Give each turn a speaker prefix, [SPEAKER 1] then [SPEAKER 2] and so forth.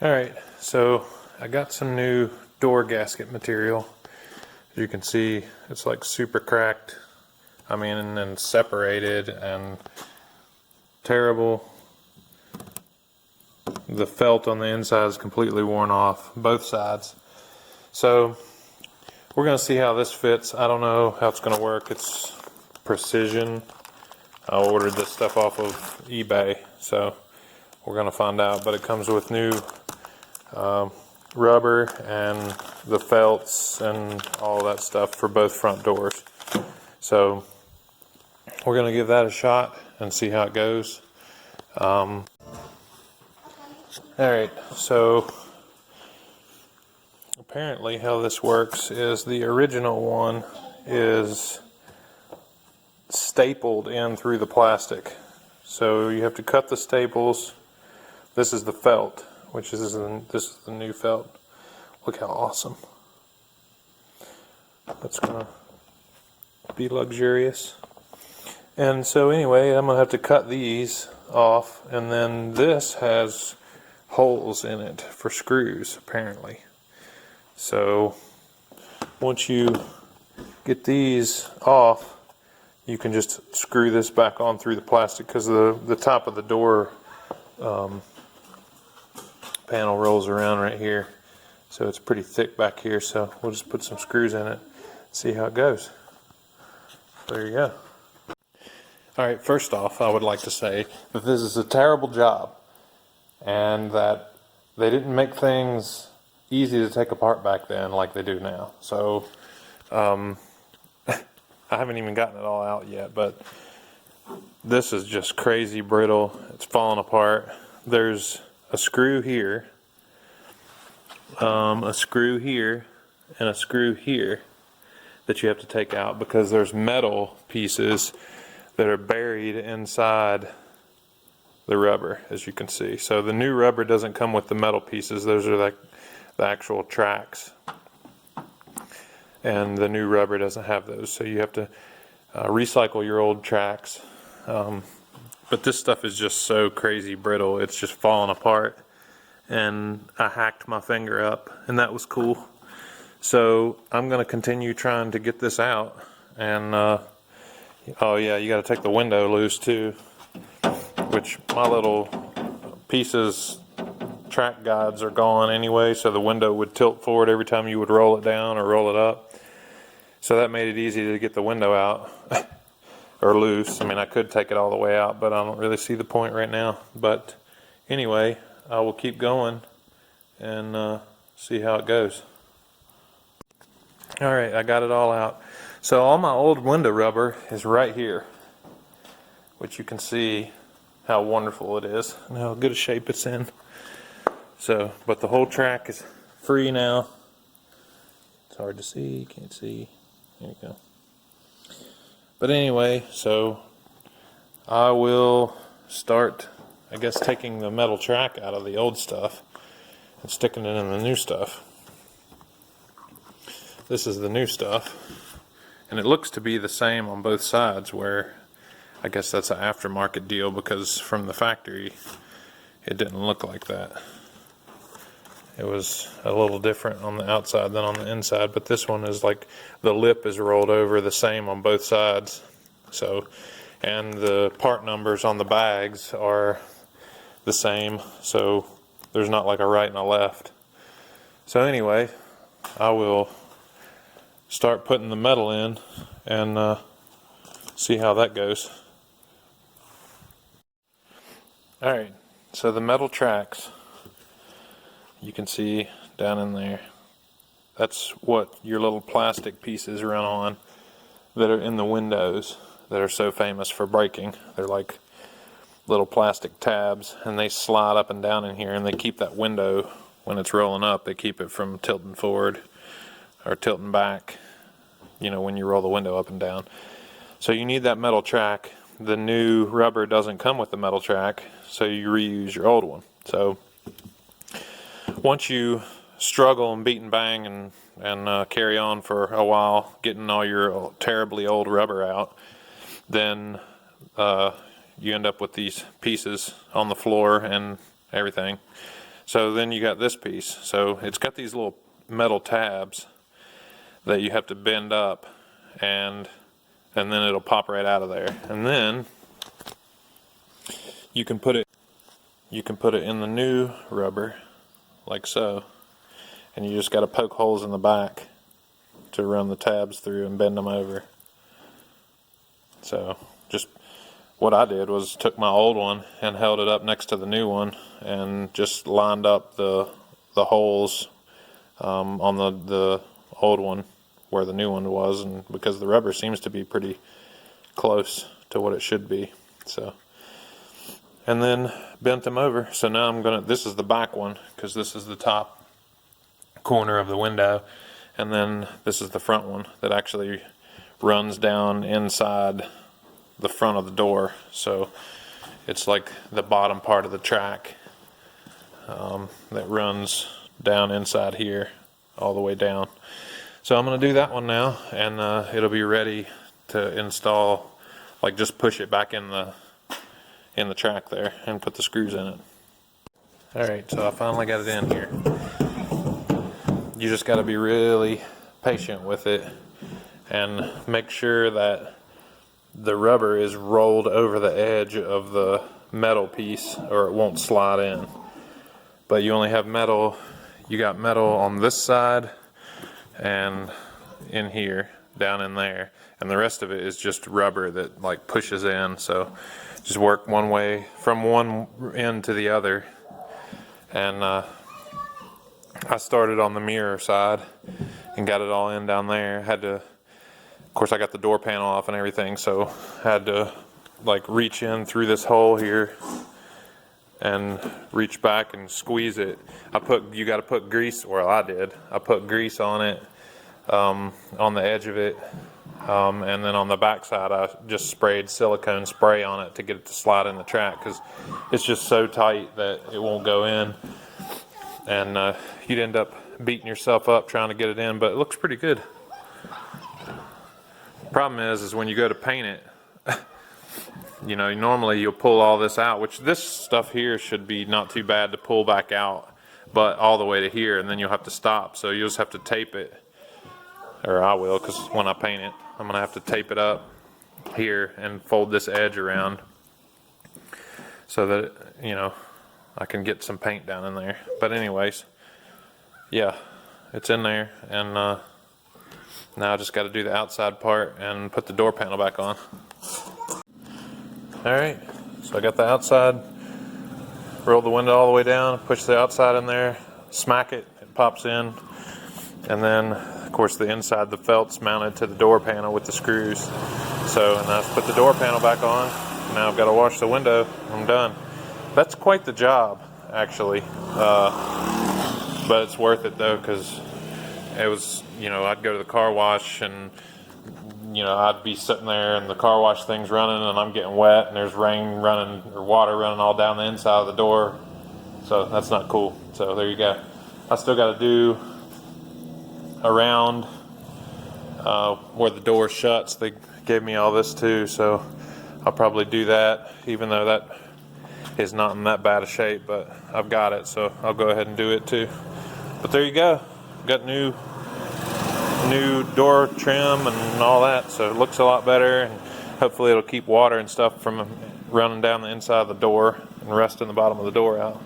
[SPEAKER 1] Alright, so I got some new door gasket material. As you can see, it's like super cracked. I mean, and separated and terrible. The felt on the inside is completely worn off, both sides. So we're going to see how this fits. I don't know how it's going to work. It's precision. I ordered this stuff off of eBay, so we're going to find out. But it comes with new rubber and the felts and all that stuff for both front doors. So we're going to give that a shot and see how it goes. Alright, so apparently how this works is the original one is stapled in through the plastic. So you have to cut the staples. This is the felt, which is this is the new felt. Look how awesome. That's gonna be luxurious. And so anyway, I'm gonna have to cut these off, and then this has holes in it for screws apparently. So once you get these off, you can just screw this back on through the plastic, because the top of the door panel rolls around right here, so it's pretty thick back here. So we'll just put some screws in it, see how it goes. There you go. Alright, first off, I would like to say that this is a terrible job, and that they didn't make things easy to take apart back then like they do now. So I haven't even gotten it all out yet, but this is just crazy brittle. It's falling apart. There's a screw here, a screw here, and a screw here that you have to take out, because there's metal pieces that are buried inside the rubber, as you can see. So the new rubber doesn't come with the metal pieces. Those are like the actual tracks, and the new rubber doesn't have those, so you have to recycle your old tracks. But this stuff is just so crazy brittle, it's just falling apart, and I hacked my finger up, and that was cool. So I'm going to continue trying to get this out. And oh yeah, you got to take the window loose too, which my little pieces, track guides are gone anyway, so the window would tilt forward every time you would roll it down or roll it up. So that made it easy to get the window out or loose. I mean, I could take it all the way out, but I don't really see the point right now. But anyway, I will keep going and see how it goes. Alright, I got it all out. So all my old window rubber is right here, which you can see how wonderful it is and how good a shape it's in. So, but the whole track is free now. It's hard to see, can't see. There you go. But anyway, so I will start, I guess, taking the metal track out of the old stuff and sticking it in the new stuff. This is the new stuff, and it looks to be the same on both sides, where I guess that's an aftermarket deal, because from the factory it didn't look like that. It was a little different on the outside than on the inside, but this one is like the lip is rolled over the same on both sides. So, and the part numbers on the bags are the same, so there's not like a right and a left. So anyway, I will start putting the metal in and see how that goes. Alright, so the metal tracks, you can see down in there, that's what your little plastic pieces run on that are in the windows that are so famous for breaking. They're like little plastic tabs, and they slide up and down in here, and they keep that window, when it's rolling up, they keep it from tilting forward or tilting back, you know, when you roll the window up and down. So you need that metal track. The new rubber doesn't come with the metal track, so you reuse your old one. So once you struggle and beat and bang and carry on for a while, getting all your terribly old rubber out, then you end up with these pieces on the floor and everything. So then you got this piece. So it's got these little metal tabs that you have to bend up, and then it'll pop right out of there. And then you can put it in the new rubber like so, and you just got to poke holes in the back to run the tabs through and bend them over. So just what I did was took my old one and held it up next to the new one and just lined up the holes on the old one where the new one was, and because the rubber seems to be pretty close to what it should be, so, and then bent them over. So now I'm gonna, this is the back one because this is the top corner of the window, and then this is the front one that actually runs down inside the front of the door. So it's like the bottom part of the track that runs down inside here all the way down. So I'm going to do that one now, and it'll be ready to install, like just push it back in the track there and put the screws in it. Alright, so I finally got it in here. You just got to be really patient with it and make sure that the rubber is rolled over the edge of the metal piece or it won't slide in. But you only have metal, you got metal on this side and in here, down in there, and the rest of it is just rubber that like pushes in. So just work one way from one end to the other. And I started on the mirror side and got it all in down there. Had to, of course I got the door panel off and everything, so had to like reach in through this hole here and reach back and squeeze it. You got to put grease, or I did. I put grease on it, on the edge of it, and then on the back side I just sprayed silicone spray on it to get it to slide in the track, because it's just so tight that it won't go in, and you'd end up beating yourself up trying to get it in, but it looks pretty good. Problem is when you go to paint it, you know, normally you'll pull all this out, which this stuff here should be not too bad to pull back out, but all the way to here, and then you'll have to stop. So you'll just have to tape it, or I will, because when I paint it, I'm going to have to tape it up here and fold this edge around so that, you know, I can get some paint down in there. But anyways, yeah, it's in there, and now I just got to do the outside part and put the door panel back on. Alright, so I got the outside, roll the window all the way down, push the outside in there, smack it, it pops in, and then of course the inside, the felt's mounted to the door panel with the screws. So, and I put the door panel back on. Now I've got to wash the window. I'm done. That's quite the job, actually, but it's worth it though, because it was, you know, I'd go to the car wash and, you know, I'd be sitting there and the car wash thing's running and I'm getting wet and there's rain running or water running all down the inside of the door. So that's not cool. So there you go. I still got to do around where the door shuts. They gave me all this too, so I'll probably do that, even though that is not in that bad a shape, but I've got it, so I'll go ahead and do it too. But there you go. Got new door trim and all that, so it looks a lot better, and hopefully it'll keep water and stuff from running down the inside of the door and rusting the bottom of the door out.